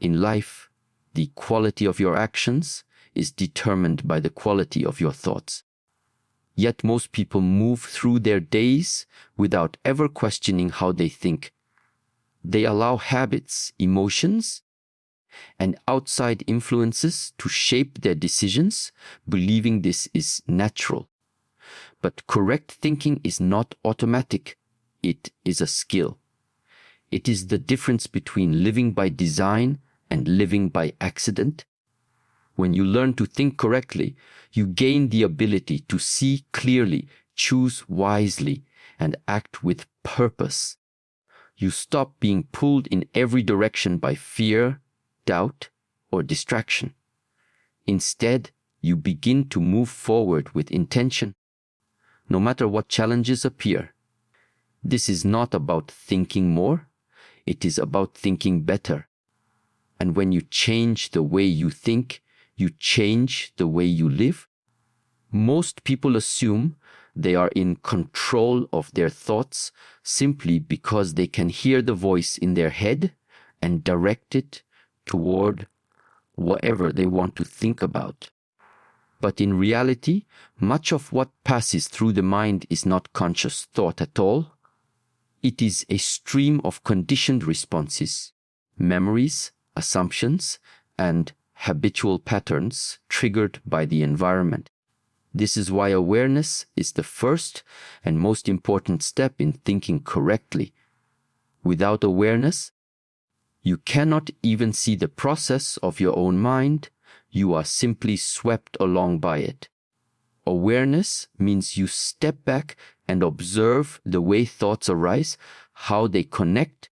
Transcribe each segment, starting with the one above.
In life, the quality of your actions is determined by the quality of your thoughts. Yet most people move through their days without ever questioning how they think. They allow habits, emotions, and outside influences to shape their decisions, believing this is natural. But correct thinking is not automatic. It is a skill. It is the difference between living by design and living by accident. When you learn to think correctly, you gain the ability to see clearly, choose wisely, and act with purpose. You stop being pulled in every direction by fear, doubt, or distraction. Instead, you begin to move forward with intention, no matter what challenges appear. This is not about thinking more, it is about thinking better. And when you change the way you think, you change the way you live. Most people assume they are in control of their thoughts simply because they can hear the voice in their head and direct it toward whatever they want to think about. But in reality, much of what passes through the mind is not conscious thought at all. It is a stream of conditioned responses, memories, assumptions, and habitual patterns triggered by the environment. This is why awareness is the first and most important step in thinking correctly. Without awareness, you cannot even see the process of your own mind. You are simply swept along by it. Awareness means you step back and observe the way thoughts arise, how they connect,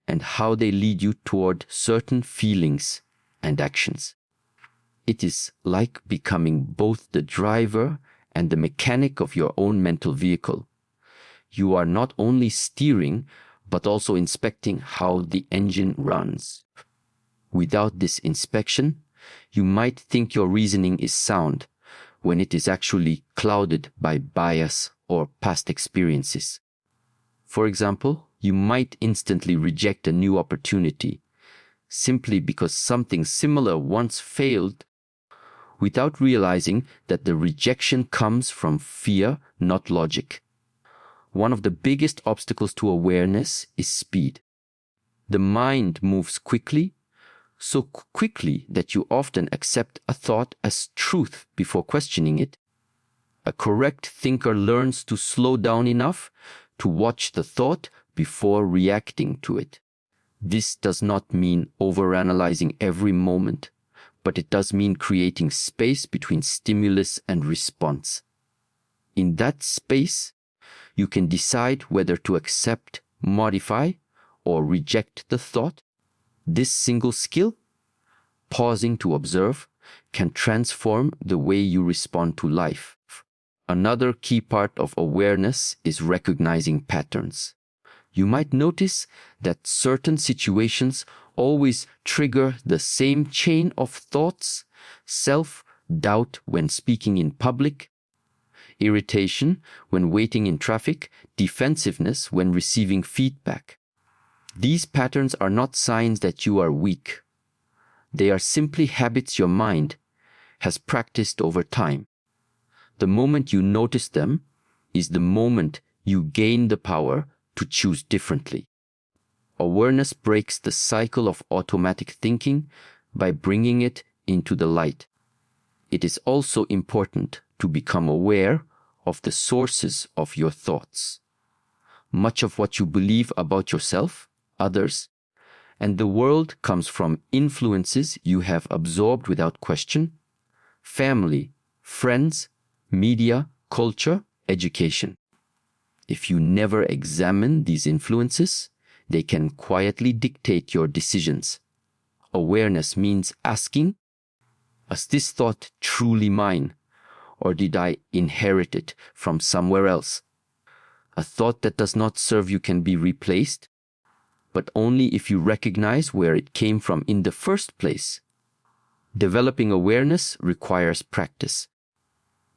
and how they lead you toward certain feelings and actions. It is like becoming both the driver and the mechanic of your own mental vehicle. You are not only steering, but also inspecting how the engine runs. Without this inspection, you might think your reasoning is sound, when it is actually clouded by bias or past experiences. For example, you might instantly reject a new opportunity simply because something similar once failed, without realizing that the rejection comes from fear, not logic. One of the biggest obstacles to awareness is speed. The mind moves quickly, so quickly that you often accept a thought as truth before questioning it. A correct thinker learns to slow down enough to watch the thought before reacting to it. This does not mean overanalyzing every moment, but it does mean creating space between stimulus and response. In that space, you can decide whether to accept, modify, or reject the thought. This single skill, pausing to observe, can transform the way you respond to life. Another key part of awareness is recognizing patterns. You might notice that certain situations always trigger the same chain of thoughts: self-doubt when speaking in public, irritation when waiting in traffic, defensiveness when receiving feedback. These patterns are not signs that you are weak. They are simply habits your mind has practiced over time. The moment you notice them is the moment you gain the power to choose differently. Awareness breaks the cycle of automatic thinking by bringing it into the light. It is also important to become aware of the sources of your thoughts. Much of what you believe about yourself, others, and the world comes from influences you have absorbed without question: family, friends, media, culture, education. If you never examine these influences, they can quietly dictate your decisions. Awareness means asking, is this thought truly mine, or did I inherit it from somewhere else? A thought that does not serve you can be replaced, but only if you recognize where it came from in the first place. Developing awareness requires practice.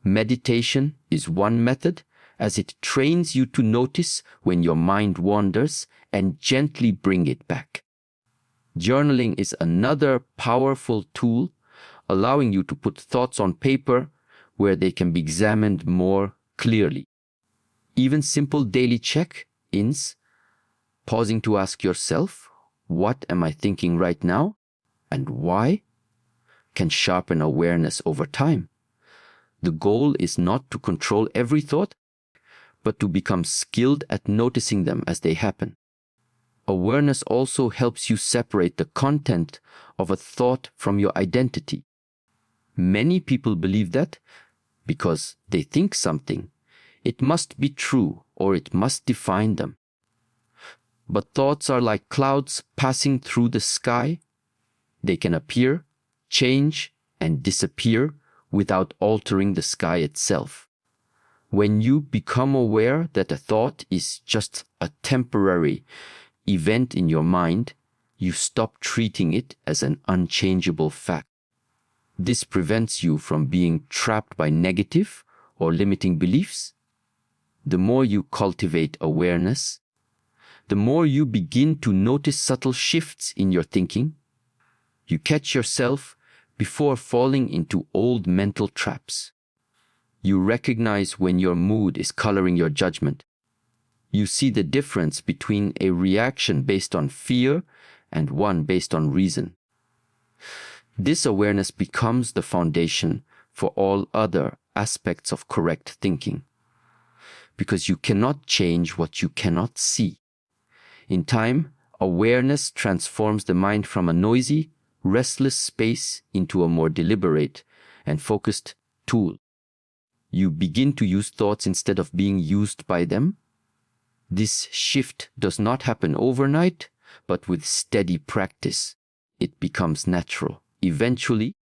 Meditation is one method, as it trains you to notice when your mind wanders and gently bring it back. Journaling is another powerful tool, allowing you to put thoughts on paper where they can be examined more clearly. Even simple daily check-ins, pausing to ask yourself, what am I thinking right now and why, can sharpen awareness over time. The goal is not to control every thought, but to become skilled at noticing them as they happen. Awareness also helps you separate the content of a thought from your identity. Many people believe that because they think something, it must be true or it must define them. But thoughts are like clouds passing through the sky. They can appear, change, and disappear without altering the sky itself. When you become aware that a thought is just a temporary event in your mind, you stop treating it as an unchangeable fact. This prevents you from being trapped by negative or limiting beliefs. The more you cultivate awareness, the more you begin to notice subtle shifts in your thinking. You catch yourself before falling into old mental traps. You recognize when your mood is coloring your judgment. You see the difference between a reaction based on fear and one based on reason. This awareness becomes the foundation for all other aspects of correct thinking, because you cannot change what you cannot see. In time, awareness transforms the mind from a noisy, restless space into a more deliberate and focused tool. You begin to use thoughts instead of being used by them. This shift does not happen overnight, but with steady practice, it becomes natural. Eventually,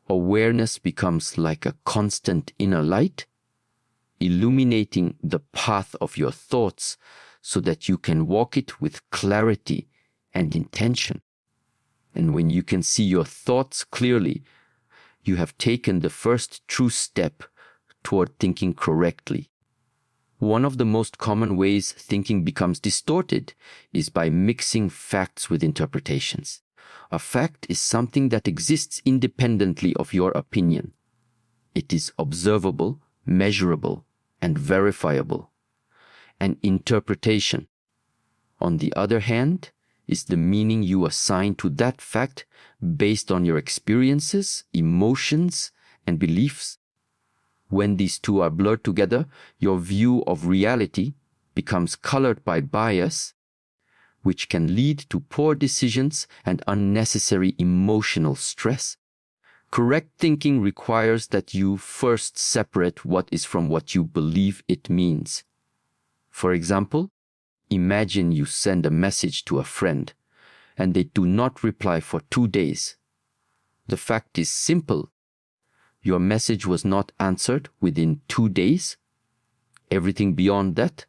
awareness becomes like a constant inner light, illuminating the path of your thoughts so that you can walk it with clarity and intention. And when you can see your thoughts clearly, you have taken the first true step toward thinking correctly. One of the most common ways thinking becomes distorted is by mixing facts with interpretations. A fact is something that exists independently of your opinion. It is observable, measurable, and verifiable. An interpretation, on the other hand, is the meaning you assign to that fact based on your experiences, emotions, and beliefs. When these two are blurred together, your view of reality becomes colored by bias, which can lead to poor decisions and unnecessary emotional stress. Correct thinking requires that you first separate what is from what you believe it means. For example, imagine you send a message to a friend and they do not reply for 2 days. The fact is simple. Your message was not answered within 2 days. Everything beyond that,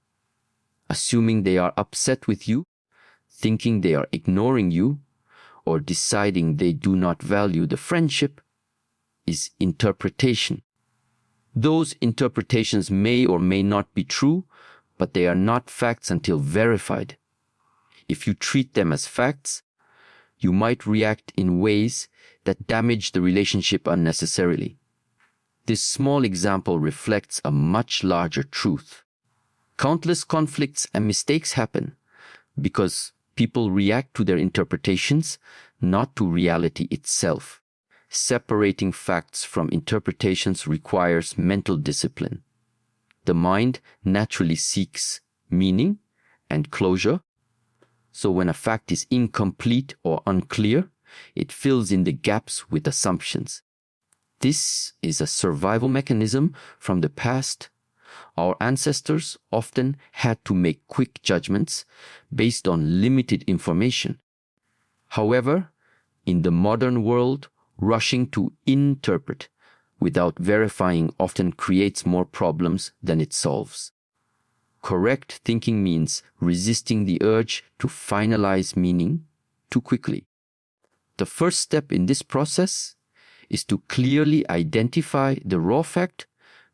assuming they are upset with you, thinking they are ignoring you, or deciding they do not value the friendship, is interpretation. Those interpretations may or may not be true, but they are not facts until verified. If you treat them as facts, you might react in ways that damage the relationship unnecessarily. This small example reflects a much larger truth. Countless conflicts and mistakes happen because people react to their interpretations, not to reality itself. Separating facts from interpretations requires mental discipline. The mind naturally seeks meaning and closure, so when a fact is incomplete or unclear, it fills in the gaps with assumptions. This is a survival mechanism from the past. Our ancestors often had to make quick judgments based on limited information. However, in the modern world, rushing to interpret without verifying often creates more problems than it solves. Correct thinking means resisting the urge to finalize meaning too quickly. The first step in this process is to clearly identify the raw fact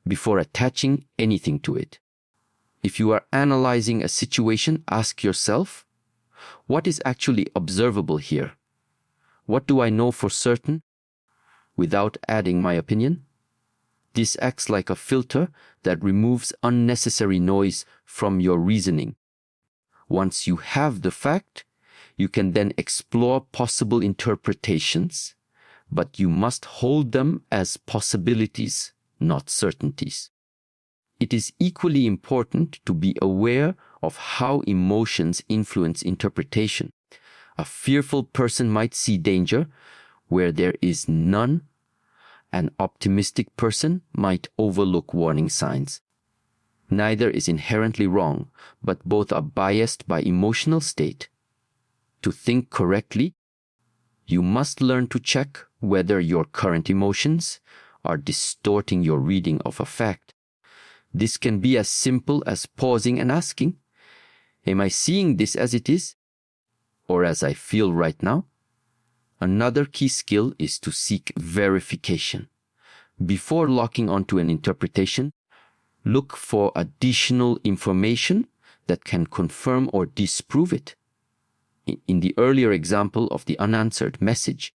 before attaching anything to it. If you are analyzing a situation, ask yourself, What is actually observable here? What do I know for certain without adding my opinion? This acts like a filter that removes unnecessary noise from your reasoning. Once you have the fact, you can then explore possible interpretations, but you must hold them as possibilities, not certainties. It is equally important to be aware of how emotions influence interpretation. A fearful person might see danger where there is none. An optimistic person might overlook warning signs. Neither is inherently wrong, but both are biased by emotional state. To think correctly, you must learn to check whether your current emotions are distorting your reading of a fact. This can be as simple as pausing and asking, "Am I seeing this as it is, or as I feel right now?" Another key skill is to seek verification. Before locking onto an interpretation, look for additional information that can confirm or disprove it. In the earlier example of the unanswered message,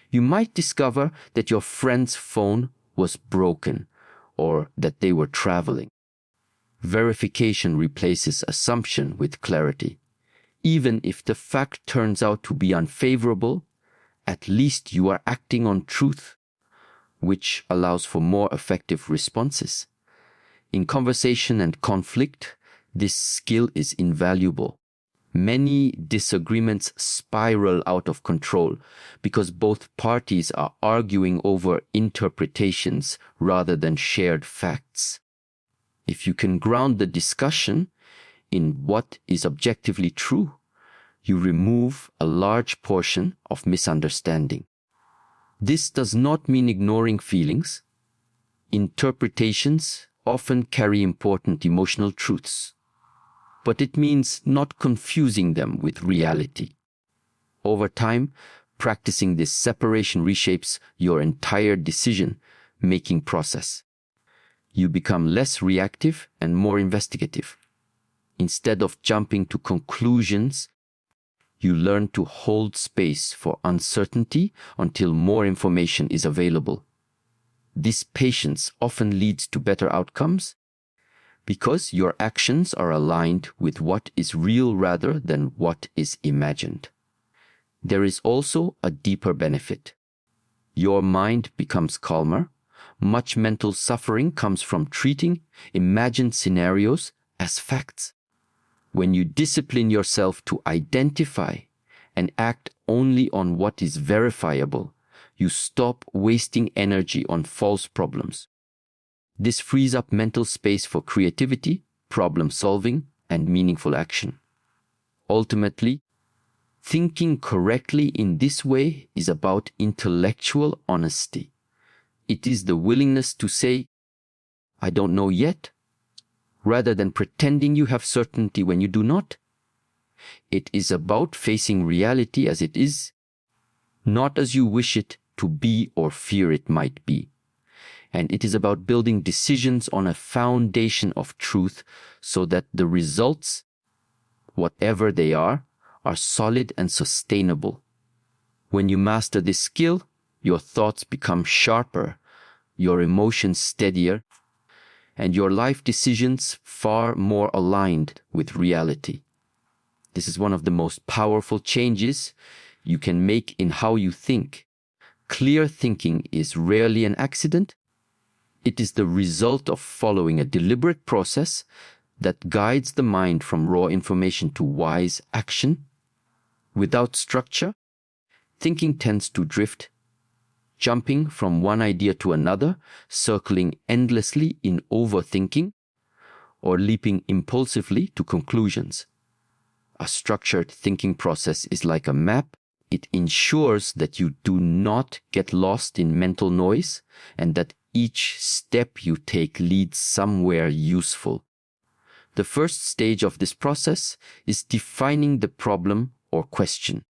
you might discover that your friend's phone was broken or that they were traveling. Verification replaces assumption with clarity. Even if the fact turns out to be unfavorable, at least you are acting on truth, which allows for more effective responses. In conversation and conflict, this skill is invaluable. Many disagreements spiral out of control because both parties are arguing over interpretations rather than shared facts. If you can ground the discussion in what is objectively true, you remove a large portion of misunderstanding. This does not mean ignoring feelings. Interpretations often carry important emotional truths, but it means not confusing them with reality. Over time, practicing this separation reshapes your entire decision-making process. You become less reactive and more investigative. Instead of jumping to conclusions, you learn to hold space for uncertainty until more information is available. This patience often leads to better outcomes because your actions are aligned with what is real rather than what is imagined. There is also a deeper benefit. Your mind becomes calmer. Much mental suffering comes from treating imagined scenarios as facts. When you discipline yourself to identify and act only on what is verifiable, you stop wasting energy on false problems. This frees up mental space for creativity, problem solving, and meaningful action. Ultimately, thinking correctly in this way is about intellectual honesty. It is the willingness to say, "I don't know yet," rather than pretending you have certainty when you do not. It is about facing reality as it is, not as you wish it to be or fear it might be. And it is about building decisions on a foundation of truth so that the results, whatever they are solid and sustainable. When you master this skill, your thoughts become sharper, your emotions steadier, and your life decisions far more aligned with reality. This is one of the most powerful changes you can make in how you think. Clear thinking is rarely an accident. It is the result of following a deliberate process that guides the mind from raw information to wise action. Without structure, thinking tends to drift, jumping from one idea to another, circling endlessly in overthinking, or leaping impulsively to conclusions. A structured thinking process is like a map. It ensures that you do not get lost in mental noise and that each step you take leads somewhere useful. The first stage of this process is defining the problem or question.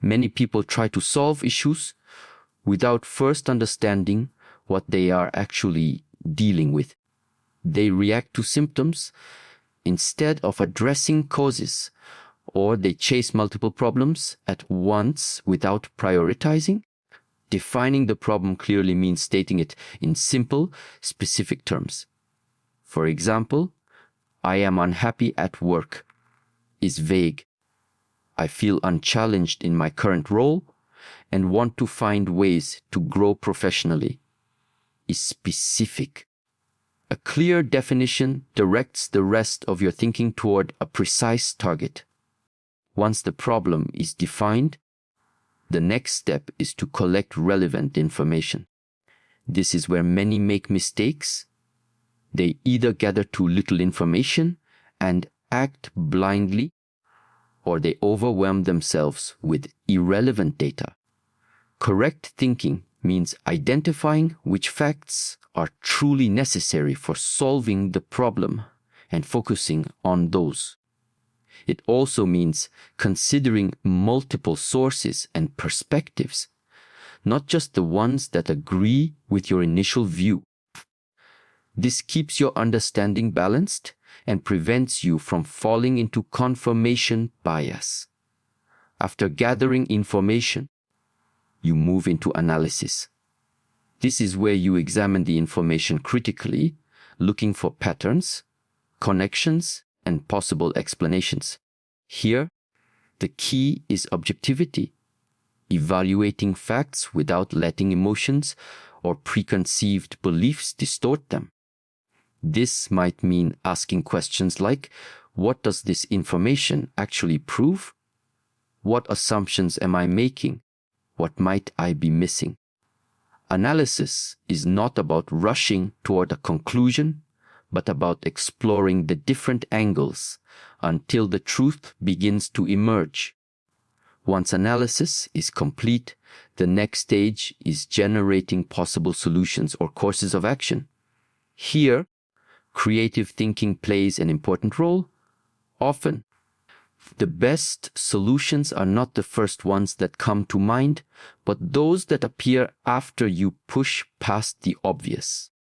Many people try to solve issues without first understanding what they are actually dealing with. They react to symptoms instead of addressing causes or they chase multiple problems at once without prioritizing. Defining the problem clearly means stating it in simple, specific terms. For example, I am unhappy at work is vague. I feel unchallenged in my current role and want to find ways to grow professionally is specific. A clear definition directs the rest of your thinking toward a precise target. Once the problem is defined, the next step is to collect relevant information. This is where many make mistakes. They either gather too little information and act blindly, or they overwhelm themselves with irrelevant data. Correct thinking means identifying which facts are truly necessary for solving the problem and focusing on those. It also means considering multiple sources and perspectives, not just the ones that agree with your initial view. This keeps your understanding balanced and prevents you from falling into confirmation bias. After gathering information, you move into analysis. This is where you examine the information critically, looking for patterns, connections, and possible explanations. Here, the key is objectivity, evaluating facts without letting emotions or preconceived beliefs distort them. This might mean asking questions like, what does this information actually prove? What assumptions am I making? What might I be missing? Analysis is not about rushing toward a conclusion, but about exploring the different angles until the truth begins to emerge. Once analysis is complete, the next stage is generating possible solutions or courses of action. Here, creative thinking plays an important role. Often, the best solutions are not the first ones that come to mind, but those that appear after you push past the obvious.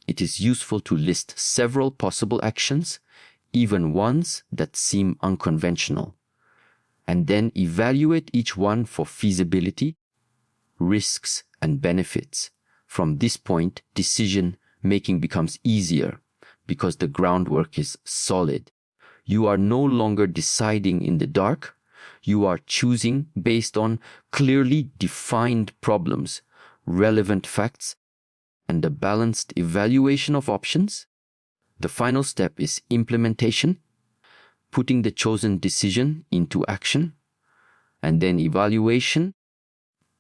It is useful to list several possible actions, even ones that seem unconventional, and then evaluate each one for feasibility, risks, and benefits. From this point, decision-making becomes easier because the groundwork is solid. You are no longer deciding in the dark. You are choosing based on clearly defined problems, relevant facts, and a balanced evaluation of options. The final step is implementation, putting the chosen decision into action, and then evaluation,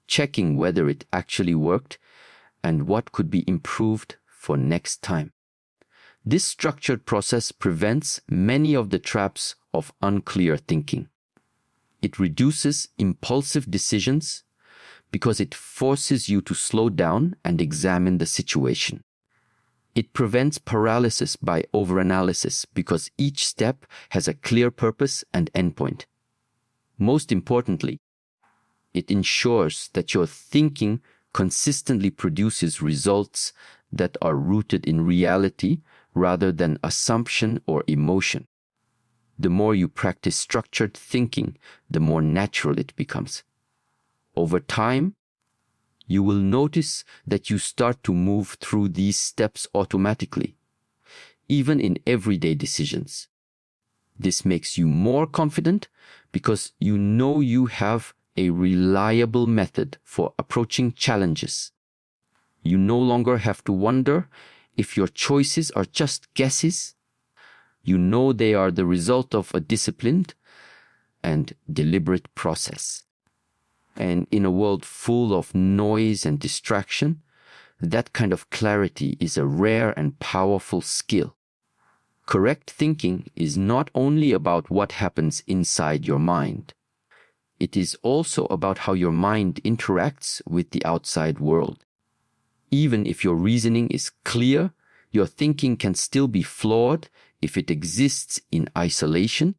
checking whether it actually worked and what could be improved for next time. This structured process prevents many of the traps of unclear thinking. It reduces impulsive decisions because it forces you to slow down and examine the situation. It prevents paralysis by overanalysis because each step has a clear purpose and endpoint. Most importantly, it ensures that your thinking consistently produces results that are rooted in reality rather than assumption or emotion. The more you practice structured thinking, the more natural it becomes. Over time, you will notice that you start to move through these steps automatically, even in everyday decisions. This makes you more confident because you know you have a reliable method for approaching challenges. You no longer have to wonder if your choices are just guesses. You know they are the result of a disciplined and deliberate process. And in a world full of noise and distraction, that kind of clarity is a rare and powerful skill. Correct thinking is not only about what happens inside your mind. It is also about how your mind interacts with the outside world. Even if your reasoning is clear, your thinking can still be flawed if it exists in isolation,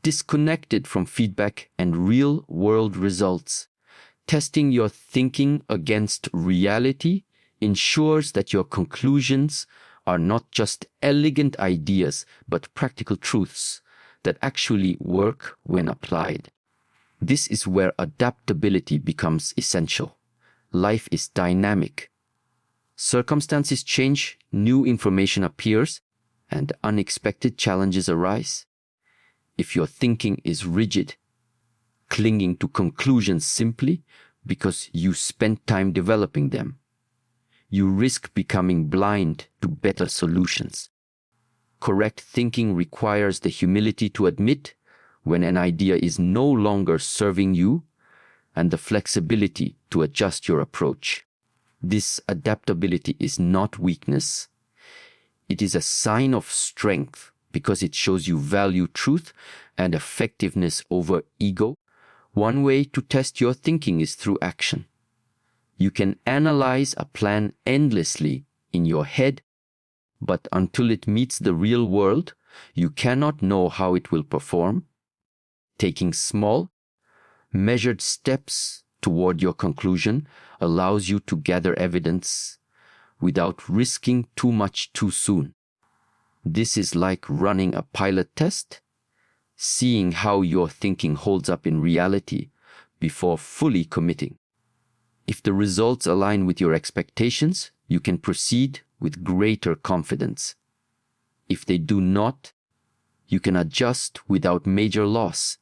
disconnected from feedback and real-world results. Testing your thinking against reality ensures that your conclusions are not just elegant ideas, but practical truths that actually work when applied. This is where adaptability becomes essential. Life is dynamic. Circumstances change, new information appears, and unexpected challenges arise. If your thinking is rigid, clinging to conclusions simply because you spent time developing them, you risk becoming blind to better solutions. Correct thinking requires the humility to admit when an idea is no longer serving you and the flexibility to adjust your approach. This adaptability is not weakness. It is a sign of strength because it shows you value truth and effectiveness over ego. One way to test your thinking is through action. You can analyze a plan endlessly in your head, but until it meets the real world, you cannot know how it will perform. Taking small, measured steps toward your conclusion allows you to gather evidence without risking too much too soon. This is like running a pilot test, seeing how your thinking holds up in reality before fully committing. If the results align with your expectations, you can proceed with greater confidence. If they do not, you can adjust without major loss.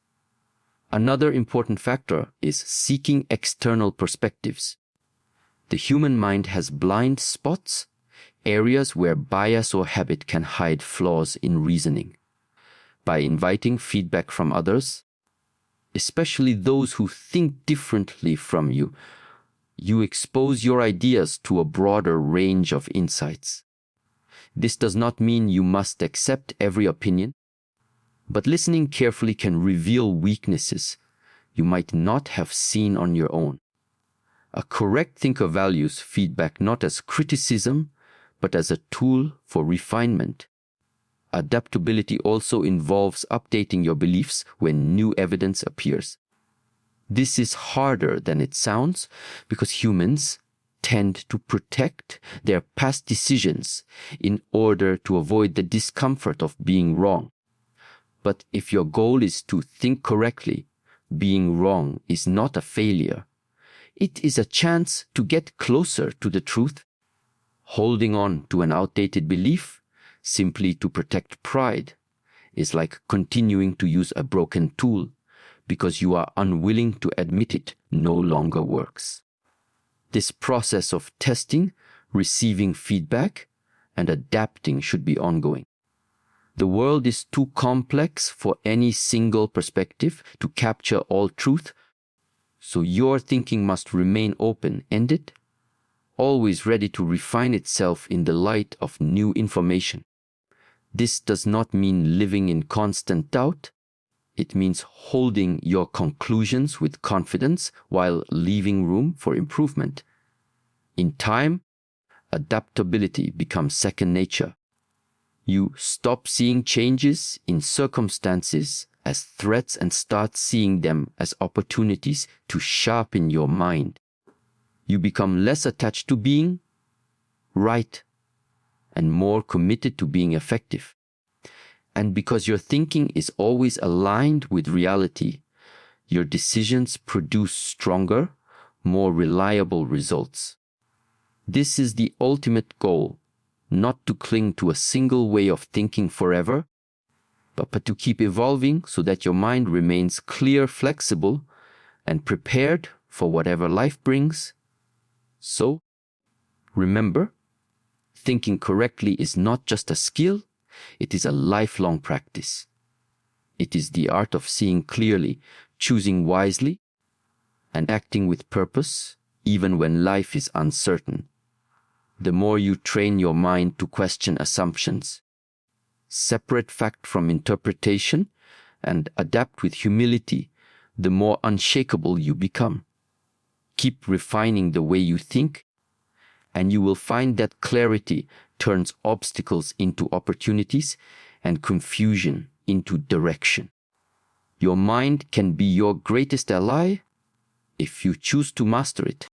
Another important factor is seeking external perspectives. The human mind has blind spots, areas where bias or habit can hide flaws in reasoning. By inviting feedback from others, especially those who think differently from you, you expose your ideas to a broader range of insights. This does not mean you must accept every opinion, but listening carefully can reveal weaknesses you might not have seen on your own. A correct thinker values feedback not as criticism, but as a tool for refinement. Adaptability also involves updating your beliefs when new evidence appears. This is harder than it sounds because humans tend to protect their past decisions in order to avoid the discomfort of being wrong. But if your goal is to think correctly, being wrong is not a failure. It is a chance to get closer to the truth. Holding on to an outdated belief simply to protect pride is like continuing to use a broken tool because you are unwilling to admit it no longer works. This process of testing, receiving feedback, and adapting should be ongoing. The world is too complex for any single perspective to capture all truth, so your thinking must remain open-ended, always ready to refine itself in the light of new information. This does not mean living in constant doubt. It means holding your conclusions with confidence while leaving room for improvement. In time, adaptability becomes second nature. You stop seeing changes in circumstances as threats and start seeing them as opportunities to sharpen your mind. You become less attached to being right and more committed to being effective. And because your thinking is always aligned with reality, your decisions produce stronger, more reliable results. This is the ultimate goal, not to cling to a single way of thinking forever, but to keep evolving so that your mind remains clear, flexible, and prepared for whatever life brings. So, remember, thinking correctly is not just a skill, it is a lifelong practice. It is the art of seeing clearly, choosing wisely, and acting with purpose, even when life is uncertain. The more you train your mind to question assumptions, separate fact from interpretation, and adapt with humility, the more unshakable you become. Keep refining the way you think, and you will find that clarity turns obstacles into opportunities and confusion into direction. Your mind can be your greatest ally if you choose to master it.